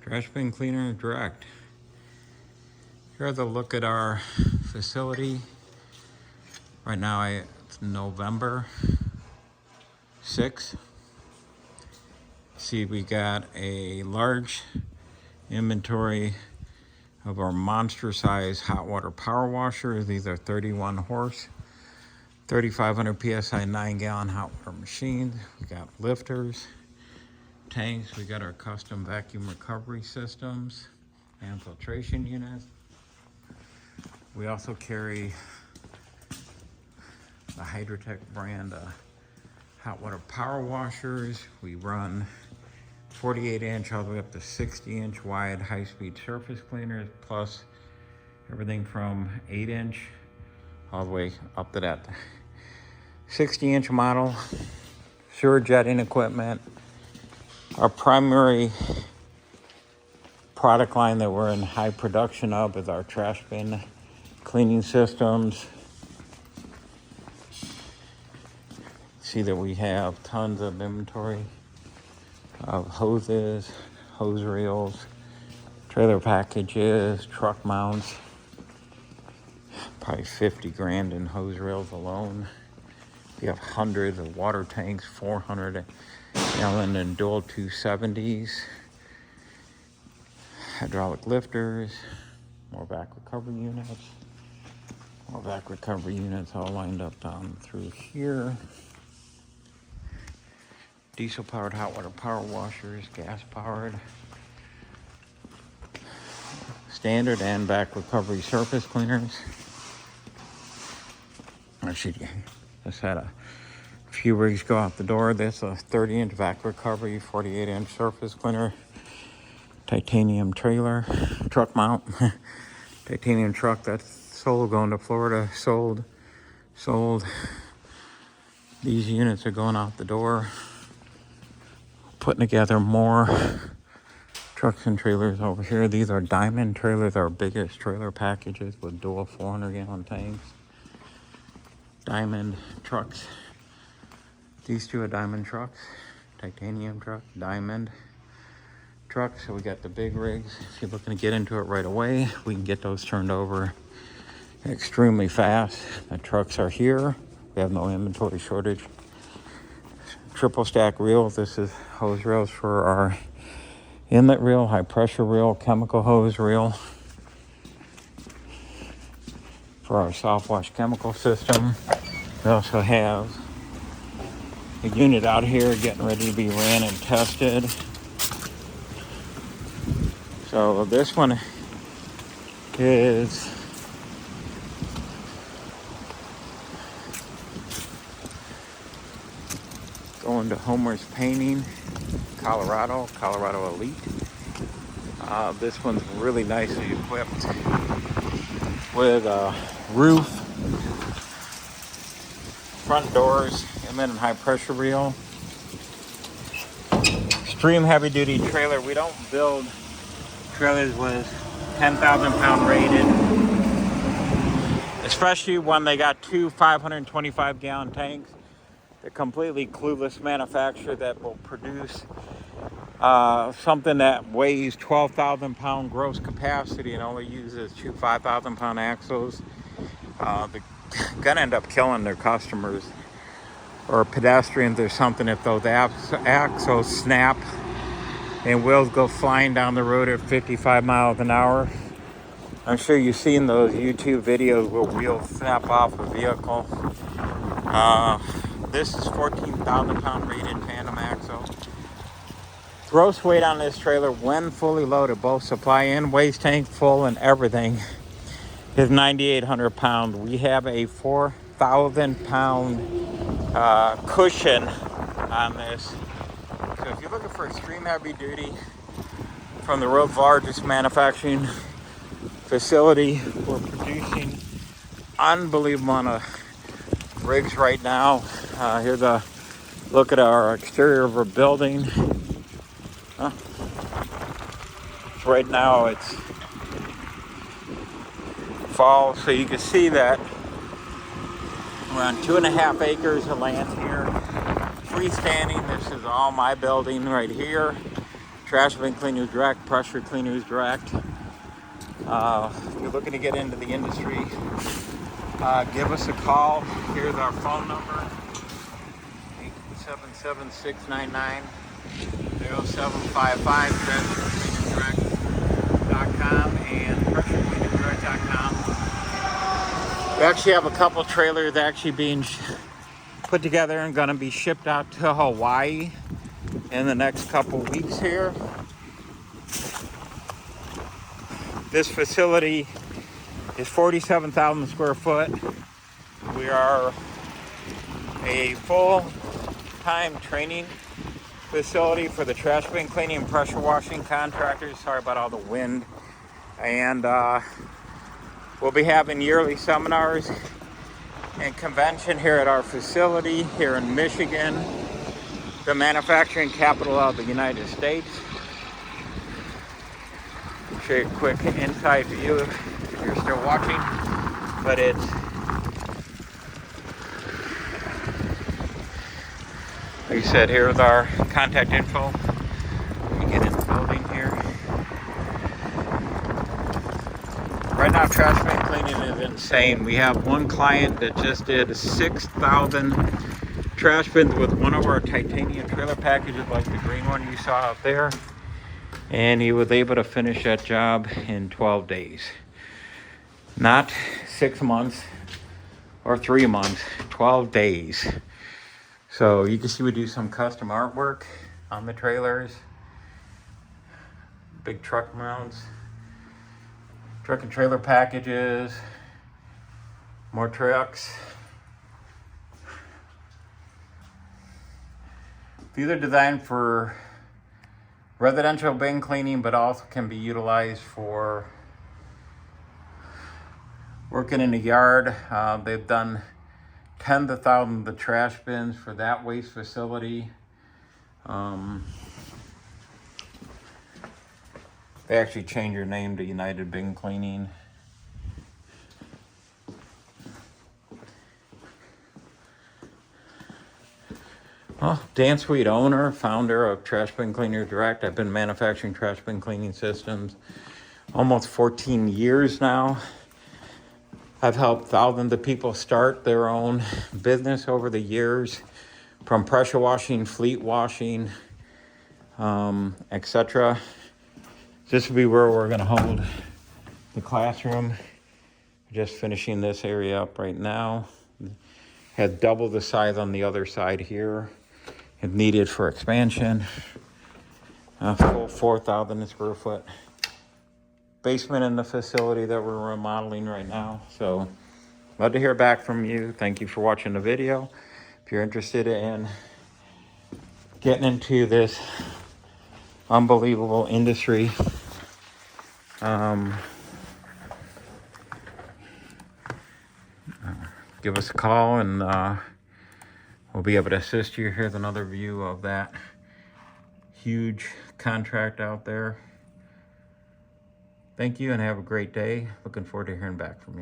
Trash bin cleaner direct. Here's a look at our facility. Right now it's November 6th. See, we got a large inventory of our monster size hot water power washers. These are 31 horse, 3,500 PSI 9-gallon hot water machines. We got lifters, tanks. We got our custom vacuum recovery systems and filtration units. We also carry the Hydrotech brand hot water power washers. We run 48-inch all the way up to 60-inch wide high-speed surface cleaners, plus everything from 8-inch all the way up to that 60-inch model. Sewer jetting equipment. Our primary product line that we're in high production of is our trash bin cleaning systems. See that we have tons of inventory of hoses, hose reels, trailer packages, truck mounts. Probably 50 grand in hose reels alone. We have hundreds of water tanks, 400 gallon and dual 270s, hydraulic lifters, more back recovery units. More back recovery units all lined up down through here. Diesel powered hot water power washers, gas powered. Standard and back recovery surface cleaners. Actually, just had a few rigs go out the door. This is a 30-inch back recovery, 48-inch surface cleaner. Titanium trailer, truck mount. Titanium truck that's sold, going to Florida, sold. These units are going out the door. Putting together more trucks and trailers over here. These are diamond trailers, our biggest trailer packages with dual 400-gallon tanks. Diamond trucks. These two are diamond trucks. Titanium truck, diamond trucks. So we got the big rigs. If you're looking to get into it right away, we can get those turned over extremely fast. The trucks are here. We have no inventory shortage. Triple stack reels. This is hose reels for our inlet reel, high pressure reel, chemical hose reel for our soft wash chemical system. We also have a unit out here getting ready to be ran and tested. So this one is going to Homer's Painting, Colorado Elite. This one's really nicely equipped with a roof, front doors, inlet and high pressure reel. Extreme heavy duty trailer. We don't build trailers with 10,000 pound rated, especially when they got two 525 gallon tanks. The completely clueless manufacturer that will produce something that weighs 12,000 pound gross capacity and only uses two 5,000 pound axles. They're gonna end up killing their customers or pedestrians or something if those axles snap and wheels go flying down the road at 55 miles an hour. I'm sure you've seen those YouTube videos where wheels snap off a vehicle. This is 14,000 pound rated tandem axle. Gross weight on this trailer when fully loaded, both supply and waste tank full and everything, is 9,800 pounds. We have a 4,000 pound cushion on this. So if you're looking for extreme heavy duty from the world's largest manufacturing facility, we're producing unbelievable amount of rigs right now. Here's a look at our exterior of our building. Right now it's fall, so you can see that we're on 2.5 acres of land here. Freestanding. This is all my building right here. trash bin cleaners direct, pressure cleaners direct. If you're looking to get into the industry, give us a call. Here's our phone number, 877-699-0755, trashbinCleanersdirect.com and pressurecleanersdirect.com. We actually have a couple trailers actually being put together and going to be shipped out to Hawaii in the next couple weeks here. This facility is 47,000 square foot. We are a full-time training facility for the trash bin cleaning and pressure washing contractors. Sorry about all the wind. And we'll be having yearly seminars and convention here at our facility here in Michigan, the manufacturing capital of the United States. Show you a quick inside view if you're still watching, but it's like I said, here with our contact info. You get in the building here. Right now, trash bin cleaning is insane. We have one client that just did 6,000 trash bins with one of our titanium trailer packages, like the green one you saw out there. And he was able to finish that job in 12 days. Not 6 months or 3 months, 12 days. So you can see we do some custom artwork on the trailers. Big truck mounts. Truck and trailer packages. More trucks. These are designed for residential bin cleaning, but also can be utilized for working in the yard. They've done tens of thousands of trash bins for that waste facility. They actually changed their name to United Bin Cleaning. Well, Dan Sweet, owner, founder of Trash Bin Cleaners Direct. I've been manufacturing trash bin cleaning systems almost 14 years now. I've helped thousands of people start their own business over the years, from pressure washing, fleet washing, etc. This will be where we're going to hold the classroom. Just finishing this area up right now. Had double the size on the other side here. If needed for expansion. A full 4,000 square foot basement in the facility that we're remodeling right now. So, love to hear back from you. Thank you for watching the video. If you're interested in getting into this unbelievable industry, give us a call and we'll be able to assist you. Here's another view of that huge contract out there. Thank you and have a great day. Looking forward to hearing back from you.